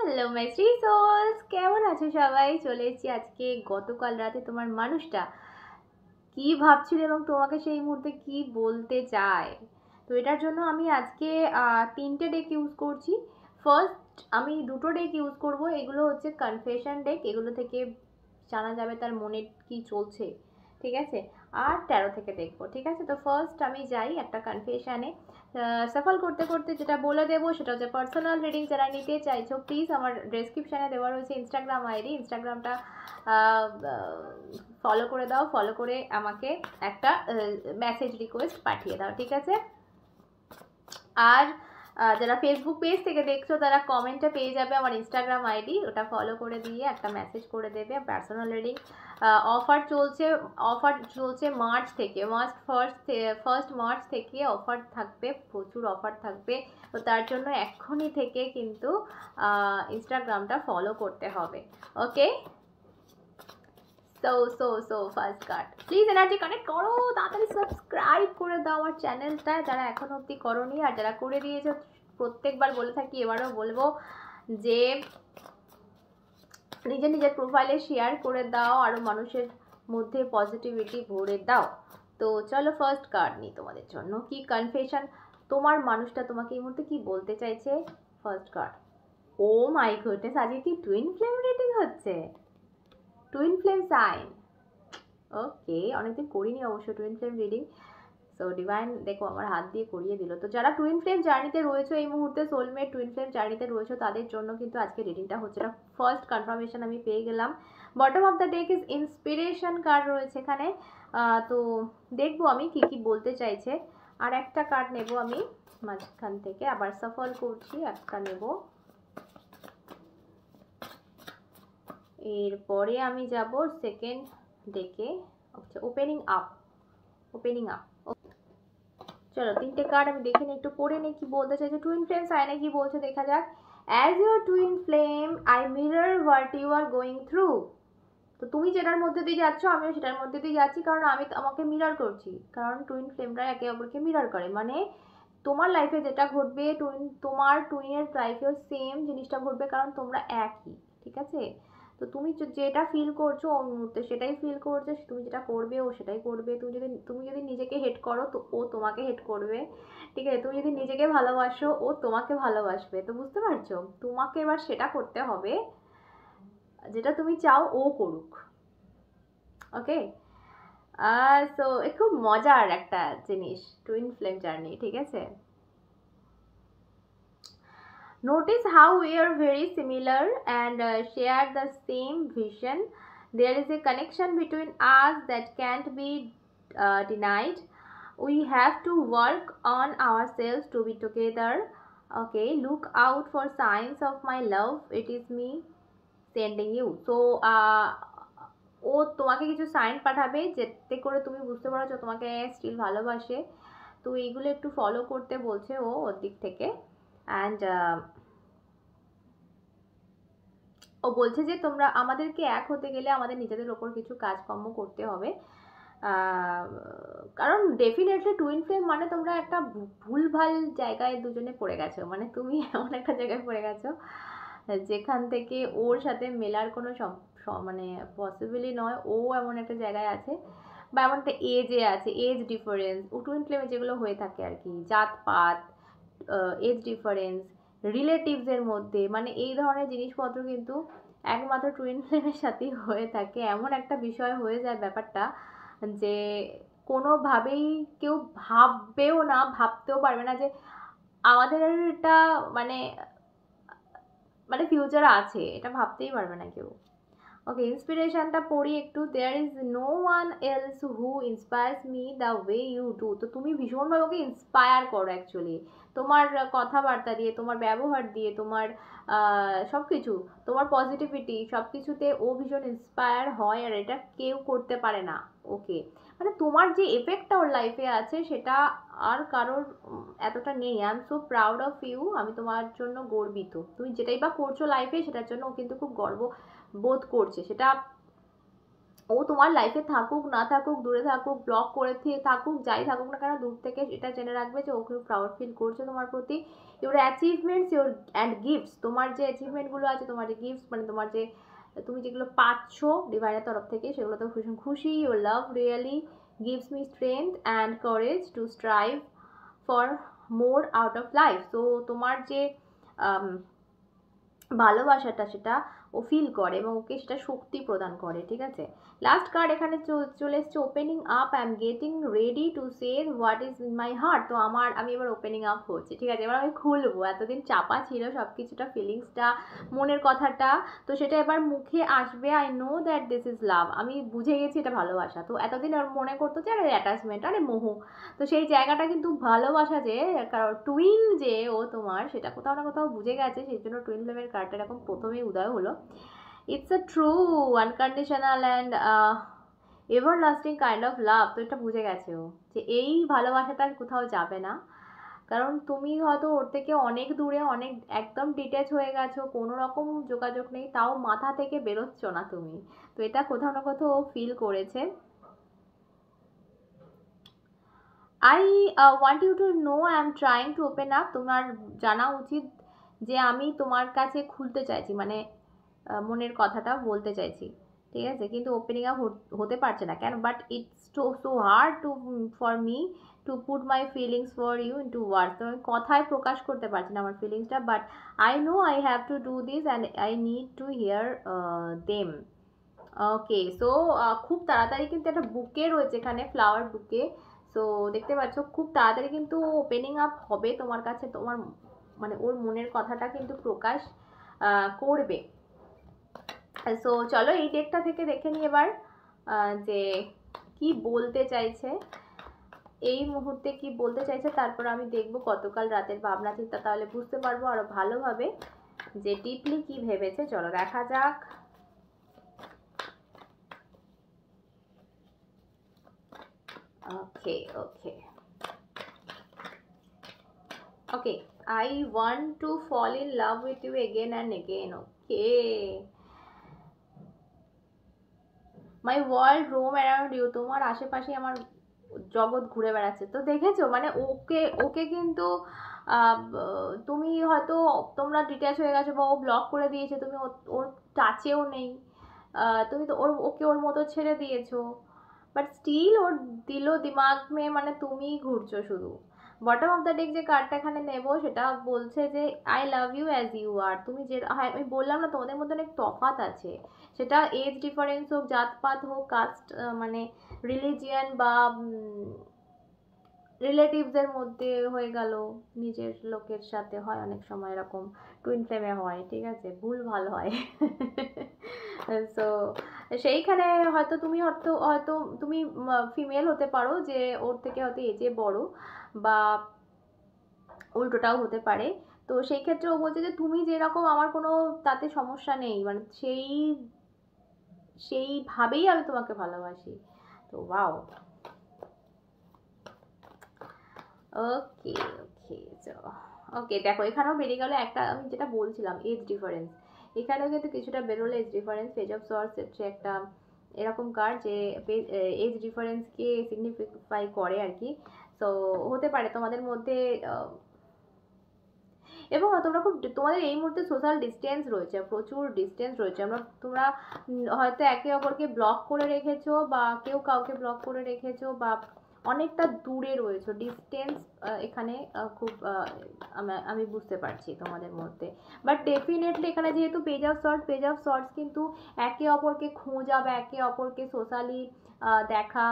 Hello my three sols, কেমন আছো সবাই? চলে এসেছি আজকে গতকাল রাতে তোমার মানুষটা কি ভাবছিল এবং তোমাকে সেই মুহূর্তে কি বলতে চায়। তো এটার জন্য আমি আজকে তিনটে ডেক ইউজ করছি। ফার্স্ট আমি দুটো ডেক ইউজ করব, এগুলো হচ্ছে কনফেশন ডেক, এগুলো থেকে জানা যাবে তার মনে কি চলছে, ঠিক আছে? আর ট্যারো থেকে দেখবো, ঠিক আছে? তো ফার্স্ট আমি যাই একটা কনফেশনে। সাফল করতে করতে যেটা বলে দেবো সেটা হচ্ছে পার্সোনাল রিডিং যারা নিতে চাইছো প্লিজ আমার ডেসক্রিপশানে দেওয়া রয়েছে ইনস্টাগ্রাম আইডি, ইনস্টাগ্রামটা ফলো করে দাও, ফলো করে আমাকে একটা মেসেজ রিকোয়েস্ট পাঠিয়ে দাও, ঠিক আছে? আর যারা ফেসবুক পেজ থেকে দেখছো তারা কমেন্টে পেয়ে যাবে আমার ইনস্টাগ্রাম আইডি, ওটা ফলো করে দিয়ে একটা মেসেজ করে দেবে। পার্সোনাল রিডিং অফার চলছে মার্চ থেকে, ফার্স্ট মার্চ থেকে অফার থাকবে, প্রচুর অফার থাকবে। তো তার জন্য এক্ষুনি থেকে কিন্তু ইনস্টাগ্রামটা ফলো করতে হবে, okay? So first card, please energy connect করো, তাড়াতাড়ি সাবস্ক্রাইব করে দাও আমার চ্যানেলটা যারা এখন অবধি করোনি, আর যারা করে দিয়েছো প্রত্যেকবার বলে থাকি এবারও বলবো যে নিজের নিজের প্রোফাইলে শেয়ার করে দাও, আরও মানুষের মধ্যে পজিটিভিটি ভরে দাও। তো চলো ফার্স্ট কার্ড নিই তোমাদের জন্য। কি কনফেশন, তোমার মানুষটা তোমাকে এই মুহূর্তে কি বলতে চাইছে? First card, oh my goodness, আজকে কি টুইন ফ্লেম রিডিং হচ্ছে? টুইন ফ্লেম সাইন, ওকে, অনেকদিন করিনি অবশ্য twin flame reading. So divine দেখো আমার হাত দিয়ে করিয়ে দিল। তো যারা টুইন ফ্লেম জার্নিতে রয়েছে এই মুহূর্তে, সোলমেট টুইন ফ্লেম জার্নিতে রয়েছে, তাদের জন্য কিন্তু আজকে রিডিংটা হচ্ছে। এটা ফার্স্ট কনফার্মেশন আমি পেয়ে গেলাম। Bottom of the deck is inspiration card রয়েছে এখানে। তো দেখবো আমি কি কি বলতে চাইছে। আর একটা কার্ড নেব আমি মাঝখান থেকে, আবার সফল করছি, একটা নেব। এরপরে আমি যাব সেকেন্ড ডেকে। আচ্ছা, ওপেনিং আপ। চলো তিনটে কার্ড আমি দেখে নিই, একটু পড়ে নিই কি বলতে চাইছে টুইন ফ্লেম সাইনে, কি বলছে দেখা যাক। As your twin flame I mirror what you are going through. তো তুমি যেটার মধ্যে দিয়ে যাচ্ছ আমিও সেটার মধ্যে দিয়ে যাচ্ছি, কারণ আমি আমাকে মিরর করছি, কারণ টুইন ফ্লেমরা একে অপরকে মিরর করে। মানে তোমার লাইফে যেটা ঘটবে তোমার টুইনের লাইফেও সেম জিনিসটা ঘটবে, কারণ তোমরা একই, ঠিক আছে? তো তুমি যেটা ফিল করছো ওই মুহূর্তে সেটাই ফিল করছে, তুমি যেটা করবে ও সেটাই করবে। তুমি যদি নিজেকে হেট করো তো ও তোমাকে হেট করবে, ঠিক আছে? তুমি যদি নিজেকে ভালোবাসো ও তোমাকে ভালোবাসবে। তো বুঝতে পারছো, তোমাকে এবার সেটা করতে হবে যেটা তুমি চাও ও করুক, ওকে? আর সো খুব মজার একটা জিনিস টুইন ফ্লেম জার্নি, ঠিক আছে? Notice how we are very similar and share the same vision. There is a connection between us that can't be denied. We have to work on ourselves to be together. Okay, look out for signs of my love. It is me sending you. So, ও তোমাকে কিছু sign পাঠাবে যেতে করে তুমি বুঝতে পারছো তোমাকে still ভালোবাসে। তো এইগুলো একটু ফলো করতে বলছে ও ওর দিক থেকে। অ্যান্ড ও বলছে যে তোমরা আমাদেরকে এক হতে গেলে আমাদের নিজেদের ওপর কিছু কাজকর্ম করতে হবে। কারণ ডেফিনেটলি টুইন ফ্লেম মানে তোমরা একটা ভুলভাল জায়গায় দুজনে পড়ে গেছো, মানে তুমি এমন একটা জায়গায় পড়ে গেছো যেখান থেকে ওর সাথে মেলার কোনো মানে পসিবলই নয়। ও এমন একটা জায়গায় আছে বা এমন একটা এজে আছে, এজ ডিফারেন্স ও টুইন ফ্লেমে যেগুলো হয়ে থাকে আর কি, জাতপাত, এজ ডিফারেন্স, রিলেটিভসের মধ্যে, মানে এই ধরনের জিনিসপত্র কিন্তু একমাত্র টুইন ফ্লেমের সাথেই হয়ে থাকে। এমন একটা বিষয় হয়ে যায় ব্যাপারটা যে কোনোভাবেই কেউ ভাববেও না, ভাবতেও পারবে না যে আমাদের এটা মানে মানে ফিউচার আছে, এটা ভাবতেই পারবে না কেউ। ওকে, ইন্সপিরেশনটা পড়ি একটু। There is no one else who inspires me the way you do. তো তুমি ভীষণভাবে ওকে ইন্সপায়ার করো অ্যাকচুয়ালি, তোমার কথাবার্তা দিয়ে, তোমার ব্যবহার দিয়ে, তোমার সব কিছু, তোমার পজিটিভিটি সব কিছুতে ও ভীষণ ইন্সপায়ার হয়, আর এটা কেউ করতে পারে না ওকে। মানে তোমার যে এফেক্টটা ওর লাইফে আছে সেটা আর কারোর এতটা নেই। I am so proud of you, আমি তোমার জন্য গর্বিত। তুমি যেটাই বা করছো লাইফে সেটার জন্য ও কিন্তু খুব গর্ব বোধ করছে, সেটা ও তোমার লাইফে থাকুক না থাকুক, দূরে থাকুক, ব্লক করে থাকুক, যাই থাকুক না কেন, দূর থেকে এটা জেনে রাখবে যে ও খুব প্রাউড ফিল করছে তোমার প্রতি। Your achievements your and gifts, তোমার যে অ্যাচিভমেন্টগুলো আছে, তোমার যে গিফটস মানে তোমার যে তুমি যেগুলো পাচ্ছ ডিভাইনের তরফ থেকে, সেগুলো তো ভীষণ খুশি। Your love really gives me strength and courage to strive for more out of life. তো তোমার যে ভালোবাসাটা সেটা ও ফিল করে এবং ওকে সেটা শক্তি প্রদান করে, ঠিক আছে। লাস্ট কার্ড এখানে চলে এসছে opening up, I am getting ready to say what is in my heart. তো আমি এবার ওপেনিং আপ হচ্ছে, ঠিক আছে, এবার আমি খুলবো। এতদিন চাপা ছিল সব কিছুটা, ফিলিংসটা, মনের কথাটা, তো সেটা এবার মুখে আসবে। I know that this is love, আমি বুঝে গেছি এটা ভালোবাসা। তো এতদিন ওর মনে করতো যে আরে অ্যাটাচমেন্ট, আরে মোহ, তো সেই জায়গাটা কিন্তু ভালোবাসা যে, কারণ টুইন যে ও তোমার, সেটা কোথাও না কোথাও বুঝে গেছে, সেই জন্য টুইন ফ্লেমের কার্ডটা এরকম প্রথমেই উদয় হলো। It's a true unconditional and everlasting kind of love. তো এটা বুঝে গেছে ও যে এই ভালোবাসাটা কোথাও যাবে না, কারণ তুমি হয়তো ওর থেকে অনেক দূরে, অনেক একদম ডিট্যাচ হয়ে গেছো, কোনো রকম যোগাযোগ নেই, তাও মাথা থেকে বেরোচ্ছ না তুমি। তো এটা কোথাও না কোথাও ও ফিল করেছে। I want you to know I am trying to open up, তোমার জানা উচিত যে আমি তোমার কাছে খুলতে চাইছি, মানে মনের কথাটা বলতে চাইছি, ঠিক আছে, কিন্তু ওপেনিং আপ হতে পারছে না কেন, but it's so hard to for me to put my feelings for you into words. তো আমি কথায় প্রকাশ করতে পারছি না আমার ফিলিংসটা, but I know I have to do this and I need to hear them. Okay, so খুব তাড়াতাড়ি কিন্তু একটা বুকে রয়েছে এখানে, ফ্লাওয়ার বুকে। সো দেখতে পাচ্ছ খুব তাড়াতাড়ি কিন্তু ওপেনিং আপ হবে তোমার কাছে, তোমার মানে ওর মনের কথাটা কিন্তু প্রকাশ করবে। সো চলো এই ডেকটা থেকে দেখে নিই এবার যে কি বলতে চাইছে এই মুহূর্তে, কি বলতে চাইছে, তারপর আমি দেখবো গতকাল রাতের ভাবনা চিন্তা, তাহলে বুঝতে পারবো আরো ভালোভাবে যে ডিপলি কি ভেবেছে। চলো দেখা যাক। Okay, okay. Okay, I want to fall in love with you again and again. Okay. My world roam around you. তোমার আশেপাশে আমার জগৎ ঘুরে বেড়াচ্ছে। তো দেখেছো মানে ওকে ওকে কিন্তু তুমি হয়তো তোমরা ডিট্যাচ হয়ে গেছো বা ও ব্লক করে দিয়েছে, তুমি ওর টাচেও নেই, তুমি তো ওকে ওর মতো ছেড়ে দিয়েছো, বাট স্টিল ওর দিল দিমাগ মে মানে তুমিই ঘুরছো শুধু। বটম অফ দ্য ডেক যে কার্ডটা এখানে নেবো সেটা বলছে যে I love you as you are. তুমি যে, হ্যাঁ আমি বললাম না তোমাদের মধ্যে অনেক তফাৎ আছে, সেটা এজ ডিফারেন্স হোক, জাতপাত হোক, কাস্ট মানে রিলিজিয়ান বা রিলেটিভসদের মধ্যে হয়ে গেল, নিজের লোকের সাথে হয় অনেক সময় এরকম, টুইন ফ্লেমে হয়, ঠিক আছে, ভুল ভাল হয়। সো সেইখানে হয়তো তুমি হয়তো হয়তো তুমি ফিমেল হতে পারো যে ওর থেকে হয়তো এজে বড়, বা উল্টোটাও হতে পারে। তো সেই ক্ষেত্রে ও বলছে যে তুমি যেরকম আমার কোনো তাতে সমস্যা নেই, মানে সেইভাবেই আমি তোমাকে ভালোবাসি। তো ওয়াও। ওকে, ওকে, ওকে, দেখো এখানেও বেরিয়ে গেল একটা, আমি যেটা বলছিলাম এজ ডিফারেন্স, এখানেও কিন্তু কিছুটা বেরোলো age difference. Page of swords হচ্ছে একটা এরকম কার্ড যে এজ ডিফারেন্সকে সিগনিফাই করে আর কি। তো হতে পারে তোমাদের মধ্যে এবং তোমরা খুব, তোমাদের এই মুহূর্তে সোশ্যাল ডিস্টেন্স রয়েছে, প্রচুর ডিস্টেন্স রয়েছে, তোমরা হয়তো একে অপরকে ব্লক করে রেখেছো, বা কেউ কাউকে ব্লক করে রেখেছো, বা অনেকটা দূরে রয়েছে, ডিস্টেন্স এখানে খুব আমি বুঝতে পারছি তোমাদের মধ্যে। বাট ডেফিনেটলি এখানে যেহেতু পেজ অফ সর্টস কিন্তু একে অপরকে খোঁজা বা একে অপরকে সোশ্যালি দেখা,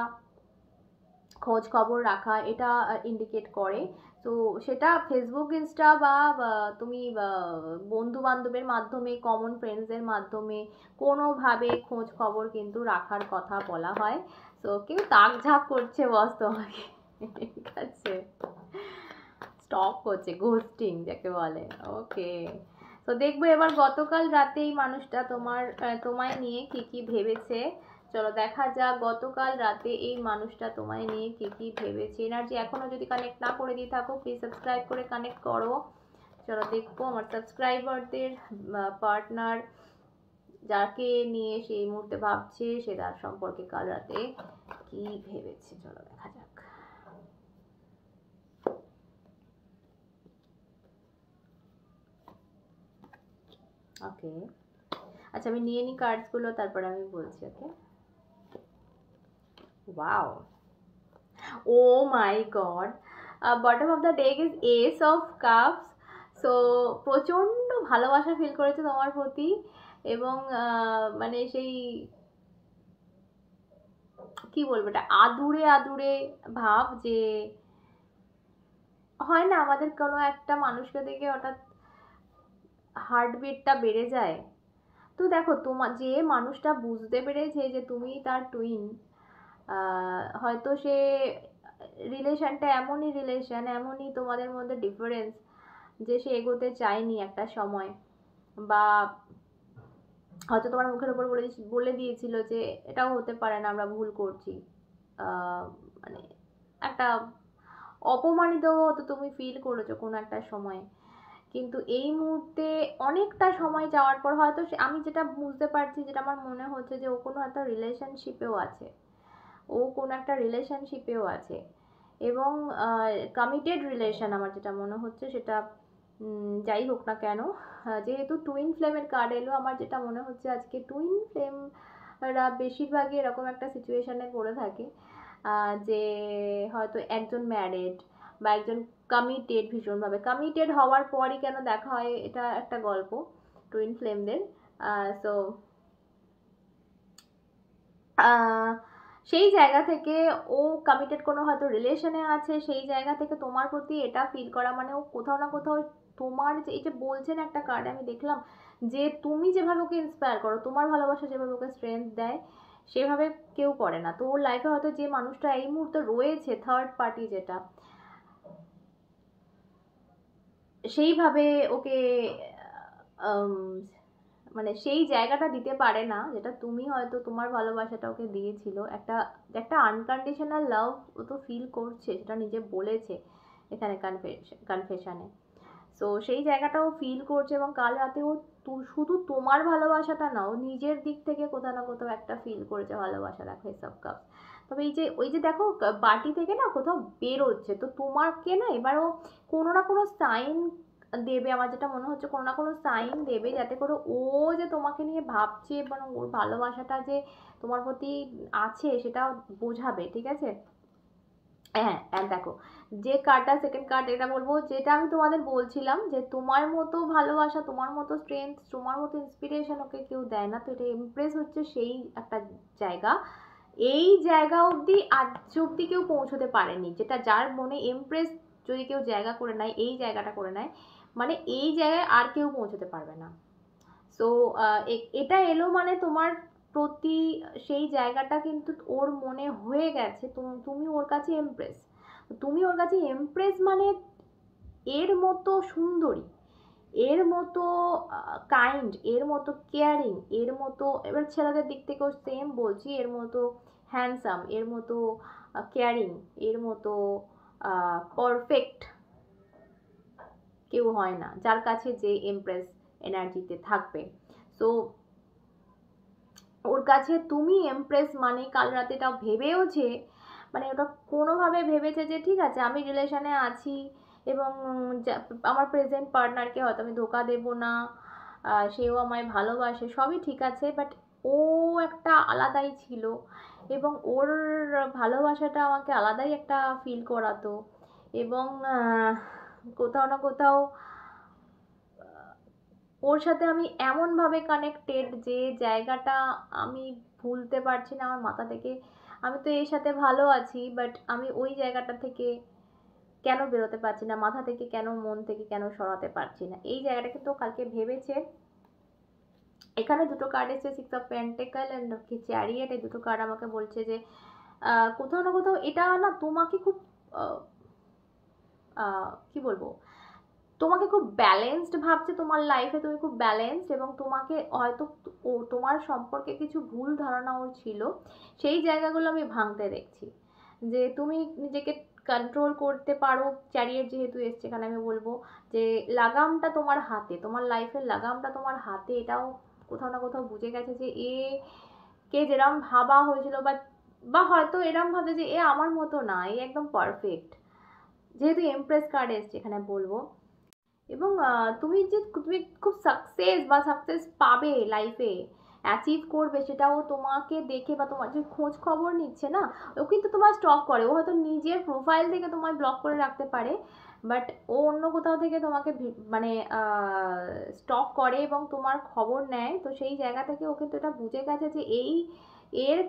খোঁজ খবর রাখা, এটা ইন্ডিকেট করে। তো সেটা ফেসবুক, ইনস্টা বা তুমি বন্ধু বান্ধবের মাধ্যমে, কমন ফ্রেন্ডসদের মাধ্যমে কোনোভাবে খোঁজ খবর কিন্তু রাখার কথা বলা হয়। তো কেউ তাক ঝাঁক করছে বস তোমাকে, ঠিক আছে, স্টক করছে, ঘোস্টিং যাকে বলে। ওকে, তো দেখবো এবার গতকাল রাতে এই মানুষটা তোমায় নিয়ে কি কি ভেবেছে। চলো দেখা যাক গতকাল রাতে এই মানুষটা তোমায় নিয়ে কি কি ভেবেছে। এনার্জি এখনো যদি কানেক্ট না করে দিয়ে থাকো প্লিজ সাবস্ক্রাইব করে কানেক্ট করো। চলো দেখবো আমার সাবস্ক্রাইবারদের পার্টনার যাকে নিয়ে সে এই মুহূর্তে ভাবছে সে তার সম্পর্কে কাল রাতে কি ভেবেছে, চলো দেখা যাক। ওকে, আচ্ছা আমি নিয়ে নিই কার্ডসগুলো, তারপরে আমি বলছি। Okay, wow, oh my God, bottom of the deck is ace of cups. So প্রচণ্ড ভালোবাসা ফিল করেছে তোমার প্রতি, এবং মানে সেই কি বলবো, এটা আদুরে আদুরে ভাব, যে হয় না আমাদের কোনো একটা মানুষকে দেখে হঠাৎ হার্টবিটটা বেড়ে যায়। তো দেখো তোমার যে মানুষটা বুঝতে পেরেছে যে তুমি তার টুইন, হয়তো সে রিলেশনটা এমনই রিলেশন, এমনই তোমাদের মধ্যে ডিফারেন্স যে সে এগোতে চায়নি একটা সময়, বা হয়তো তোমার মুখের উপর বলে দিয়েছিল যে এটাও হতে পারে না, আমরা ভুল করছি, মানে একটা অপমানিত হতো তুমি ফিল করেছো কোনো একটা সময়। কিন্তু এই মুহূর্তে অনেকটা সময় যাওয়ার পর হয়তো আমি যেটা বুঝতে পারছি, যেটা আমার মনে হচ্ছে যে ও কোনো একটা রিলেশনশিপেও আছে, ও কোনো একটা রিলেশনশিপেও আছে, এবং কমিটেড রিলেশন আমার যেটা মনে হচ্ছে সেটা, যাই হোক না কেন, যেহেতু টুইন ফ্লেমের কার্ড এলো, আমার যেটা মনে হচ্ছে আজকে টুইন ফ্লেমরা বেশিরভাগই এরকম একটা সিচুয়েশনে পড়ে থাকে, যে হয়তো একজন ম্যারিড বা একজন কমিটেড, ভীষণভাবে কমিটেড হওয়ার পরই কেন দেখা হয়, এটা একটা গল্প টুইন ফ্লেমদের। সো সেই জায়গা থেকে ও কমিটেড কোনো হয়তো রিলেশনে আছে, সেই জায়গা থেকে তোমার প্রতি এটা ফিল করা মানে ও কোথাও না কোথাও তোমার যে এই যে বলছেন একটা কার্ড আমি দেখলাম, যে তুমি যেভাবে ওকে ইন্সপায়ার করো, তোমার ভালোবাসা যেভাবে ওকে স্ট্রেংথ দেয়, সেভাবে কেউ করে না। তো ওর লাইফে হয়তো যে মানুষটা এই মুহূর্তে রয়েছে থার্ড পার্টি, যেটা সেইভাবে ওকে আম, মানে সেই জায়গাটা দিতে পারে না, যেটা তুমি হয়তো তোমার ভালোবাসাটা ওকে দিয়েছিল, একটা একটা আনকন্ডিশনাল লাভ ও তো ফিল করছে, সেটা নিজে বলেছে এখানে কনফেশনে। তো সেই জায়গাটাও ফিল করছে, এবং কাল রাতে ও শুধু তোমার ভালোবাসাটা না, ও নিজের দিক থেকে কোথাও না কোথাও একটা ফিল করেছে ভালোবাসা, দেখো এসব কাপ। তবে এই যে ওই যে দেখো বাটি থেকে না কোথাও বেরোচ্ছে, তো তোমাকে না এবারও কোনো না কোনো সাইন দেবে, আমার যেটা মনে হচ্ছে কোনো না কোনো সাইন দেবে, যাতে করে ও যে তোমাকে নিয়ে ভাবছে এবং ওর ভালোবাসাটা যে তোমার প্রতি আছে সেটা বোঝাবে, ঠিক আছে। হ্যাঁ, আর দেখো যে কার্ডটা, সেকেন্ড কার্ড, এটা বলবো যেটা আমি তোমাদের বলছিলাম, যে তোমার মতো ভালোবাসা, তোমার মতো স্ট্রেংথ, তোমার মতো ইন্সপিরেশন ওকে কেউ দেয় না। তো এটা ইমপ্রেস হচ্ছে সেই একটা জায়গা, এই জায়গা অবধি আজ অবধি কেউ পৌঁছতে পারেনি, যেটা যার মনে এমপ্রেস যদি কেউ জায়গা করে নেয়, এই জায়গাটা করে নেয়, মানে এই জায়গায় আর কেউ পৌঁছতে পারবে না। সো এটা এলো মানে তোমার প্রতি সেই জায়গাটা কিন্তু ওর মনে হয়ে গেছে, তুমি ওর কাছে এমপ্রেস, তুমি ওর কাছে এমপ্রেস মানে এর মতো সুন্দরী, এর মতো কাইন্ড, এর মতো কেয়ারিং, এর মতো, এবার ছেলেদের দিক থেকেও সেম বলছি, এর মতো হ্যান্ডসাম, এর মতো কেয়ারিং, এর মতো পারফেক্ট কেউ হয় না যার কাছে যে এমপ্রেস এনার্জিতে থাকবে। সো ওর কাছে তুমি এমপ্রেস মানে কাল রাতে এটা ভেবেওছে, মানে ওটা কোনোভাবে ভেবেছে যে ঠিক আছে আমি রিলেশনে আছি, এবং আমার প্রেজেন্ট পার্টনারকে হয়তো আমি ধোকা দেব না, সেও আমায় ভালোবাসে, সবই ঠিক আছে, বাট ও একটা আলাদাই ছিল, এবং ওর ভালোবাসাটা আমাকে আলাদাই একটা ফিল করাতো, এবং কোথাও না কোথাও ওর সাথে আমি এমনভাবে কানেক্টেড, যে জায়গাটা আমি ভুলতে পারছি না আমার মাথা থেকে। আমি তো এর সাথে ভালো আছি, বাট আমি ওই জায়গাটা থেকে কেন বেরোতে পারছি না, মাথা থেকে কেন, মন থেকে কেন সরাতে পারছি না, এই জায়গাটা কিন্তু কালকে ভেবেছে। এখানে দুটো কার্ড এসেছে, সিক্স অফ পেন্টেকল অ্যান্ড চ্যারিয়েট, এই দুটো কার্ড আমাকে বলছে যে কোথাও না কোথাও এটা না তোমাকে খুব কি বলবো, তোমাকে খুব ব্যালেন্সড ভাবছে, তোমার লাইফে তুমি খুব ব্যালেন্সড, এবং তোমাকে হয়তো ও তোমার সম্পর্কে কিছু ভুল ধারণা ওর ছিল, সেই জায়গাগুলো আমি ভাঙতে দেখছি, যে তুমি নিজেকে কন্ট্রোল করতে পারো। চ্যারিয়েট যেহেতু এসছে এখানে, আমি বলবো যে লাগামটা তোমার হাতে, তোমার লাইফের লাগামটা তোমার হাতে, এটাও কোথাও না কোথাও বুঝে গেছে যে এ কে যেরম ভাবা হয়েছিল, বা বা হয়তো এরম ভাবে যে এ আমার মতো না, এ একদম পারফেক্ট, যেহেতু এমপ্রেস কার্ড এসছে এখানে বলবো। এবং তুমি খুব সাকসেস বা সাকসেস পাবে লাইফে, অ্যাচিভ করবে, সেটাও তোমাকে দেখে বা তোমার যে খোঁজ খবর নিচ্ছে না, ও কিন্তু তোমার স্টক করে। ও হয়তো নিজের প্রোফাইল থেকে তোমায় ব্লক করে রাখতে পারে, বাট ও অন্য কোথাও থেকে তোমাকে মানে স্টক করে এবং তোমার খবর নেয়। তো সেই জায়গা থেকে ও কিন্তু এটা বুঝে গেছে যে এর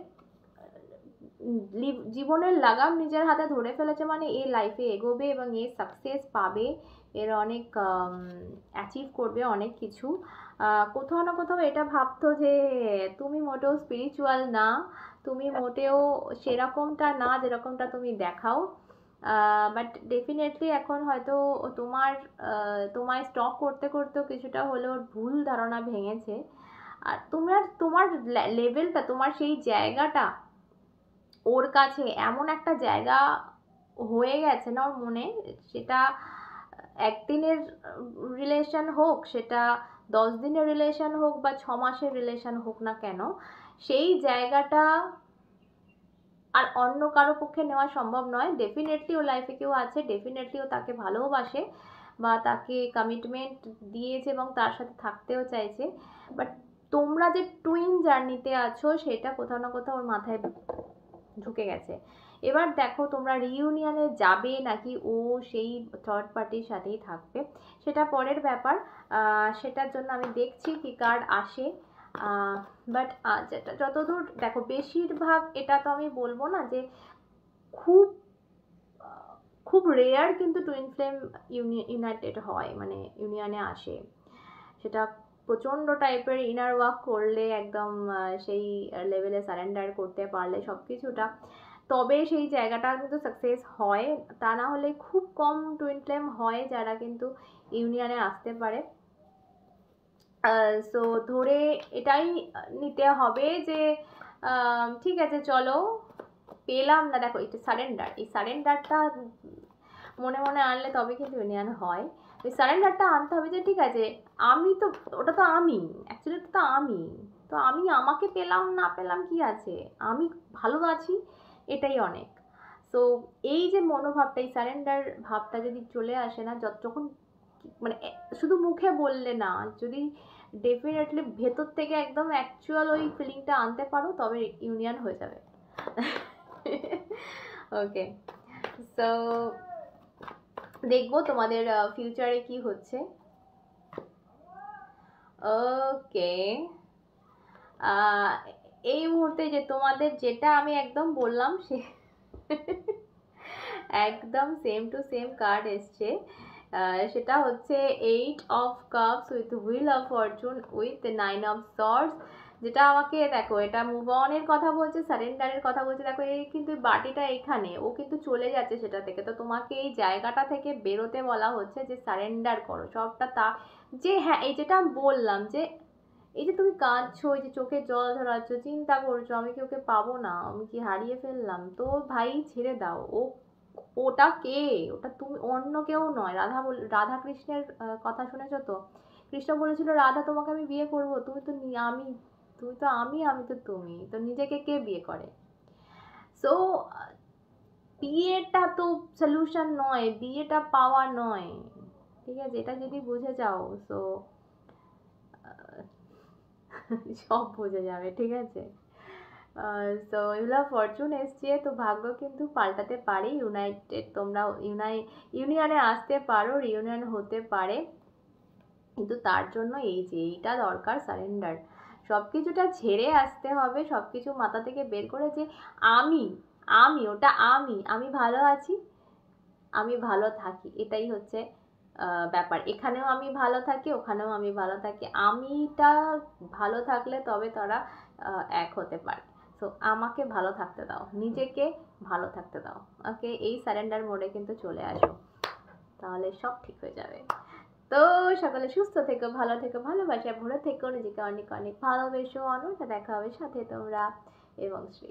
জীবনের লাগাম নিজের হাতে ধরে ফেলেছে, মানে এ লাইফে এগোবে এবং এ সাকসেস পাবে, এর অনেক অ্যাচিভ করবে অনেক কিছু। কোথাও না কোথাও এটা ভাবতো যে তুমি মোটেও স্পিরিচুয়াল না, তুমি মোটেও সেরকমটা না যেরকমটা তুমি দেখাও, বাট ডেফিনেটলি এখন হয়তো তোমায় স্টক করতে করতেও কিছুটা হলেও ভুল ধারণা ভেঙেছে। আর তোমার লেভেলটা, তোমার সেই জায়গাটা ওর কাছে এমন একটা জায়গা হয়ে গেছে না ওর মনে, সেটা একদিনের রিলেশন হোক, সেটা 10 দিনের রিলেশন হোক বা 6 মাসের রিলেশন হোক না কেন, সেই জায়গাটা আর অন্য কারো পক্ষে নেওয়া সম্ভব নয়। ডেফিনেটলি ও লাইফে কেউ আছে, ডেফিনেটলি ও তাকে ভালোবাসে বা তাকে কমিটমেন্ট দিয়েছে এবং তার সাথে থাকতেও চাইছে, বাট তোমরা যে টুইন জার্নিতে আছো সেটা কোথাও না কোথাও ওর মাথায় ঢুকে গেছে। এবার দেখো তোমরা রিইউনিয়নে যাবে নাকি ও সেই থার্ড পার্টির সাথেই থাকবে, সেটা পরের ব্যাপার। সেটার জন্য আমি দেখছি কি কার্ড আসে। বাট যেটা যতদূর দেখো, বেশিরভাগ, এটা তো আমি বলবো না যে খুব খুব রেয়ার, কিন্তু টুইন ফ্লেম ইউনাইটেড হয়, মানে ইউনিয়নে আসে। সেটা প্রচণ্ড টাইপের ইনার ওয়ার্ক করলে, একদম সেই লেভেলে সারেন্ডার করতে পারলে সব কিছুটা, তবে সেই জায়গাটা কিন্তু সাকসেস হয়। তা না হলে খুব কম টুইন ফ্লেম হয় যারা কিন্তু ইউনিয়নে আসতে পারে। সো ধরে এটাই নিতে হবে যে ঠিক আছে চলো, পেলাম না। দেখো এটা সারেন্ডার, এই সারেন্ডারটা মনে মনে আনলে তবে কিন্তু ইউনিয়ন হয়। ওই সারেন্ডারটা আনতে হবে যে ঠিক আছে, আমি তো, ওটা তো আমি, অ্যাকচুয়ালি তো আমি আমাকে পেলাম না পেলাম কি আছে, আমি ভালো আছি, এটাই অনেক। সো এই যে মনোভাবটা, এই সারেন্ডার ভাবটা যদি চলে আসে না, যখন মানে শুধু মুখে বললে না, যদি ডেফিনেটলি ভেতর থেকে একদম অ্যাকচুয়াল ওই ফিলিংটা আনতে পারো, তবে ইউনিয়ন হয়ে যাবে। ওকে, সো দেখবো তোমাদের ফিউচারে কি হচ্ছে। ওকে, এই মুহূর্তে যে তোমাদের যেটা আমি একদম বললাম সে একদম সেম টু সেম কার্ড এসছে। সেটা হচ্ছে 8 of Cups with wheel of Fortune with 9 of Swords, যেটা আমাকে দেখো এটা মুভ অনের কথা বলছে, সারেন্ডারের কথা বলছে। দেখো এই কিন্তু বাটিটা এখানে, ও কিন্তু চলে যাচ্ছে সেটা থেকে, তো তোমাকে এই জায়গাটা থেকে বেরোতে বলা হচ্ছে যে সারেন্ডার করো সবটা। যে হ্যাঁ, এই যেটা বললাম যে এই যে তুমি কাঁদছো, এই যে চোখে জল ঝরাচ্ছ, চিন্তা করছো আমি কি ওকে পাবো না, আমি কি হারিয়ে ফেললাম, তো ভাই ছেড়ে দাও। ওটা কে, ওটা তুমি, অন্য কেউ নয়। রাধা কৃষ্ণের কথা শুনেছো তো? কৃষ্ণ বলেছিল রাধা তোমাকে আমি বিয়ে করবো, তুমি তো আমি, তুমি তো আমি তো তুমি, তো নিজেকে কে বিয়ে করে? সো বিয়েটা তো সলিউশন নয়, বিয়েটা পাওয়া নয়, ঠিক আছে? এটা যদি বুঝে যাও, সো সব বুঝে যাবে, ঠিক আছে? সো এগুলো ফরচুন এসছে, তো ভাগ্য কিন্তু পাল্টাতে পারে। ইউনাইটেড তোমরা ইউনিয়নে আসতে পারো, রিউনিয়ন হতে পারে, কিন্তু তার জন্য এই যে এইটা দরকার, সারেন্ডার। সব কিছুটা ছেড়ে আসতে হবে, সব কিছু মাথা থেকে বের করে যে আমি ওটা আমি ভালো আছি, আমি ভালো থাকি, এটাই হচ্ছে ব্যাপার। এখানেও আমি ভালো থাকি, ওখানেও আমি ভালো থাকি, আমিটা ভালো থাকলে তবে তারা এক হতে পারে। তো আমাকে ভালো থাকতে দাও, নিজেকে ভালো থাকতে দাও। ওকে, এই সারেন্ডার মোডে কিন্তু চলে আসো, তাহলে সব ঠিক হয়ে যাবে। তো সকলে সুস্থ থেকো, ভালো থেকো, ভালোবাসা ভরে থেকো, নিজেকে অনেক অনেক ভালোবেসো। অনুষা দেখা হবে সাথে তোমরা এবং শ্রী।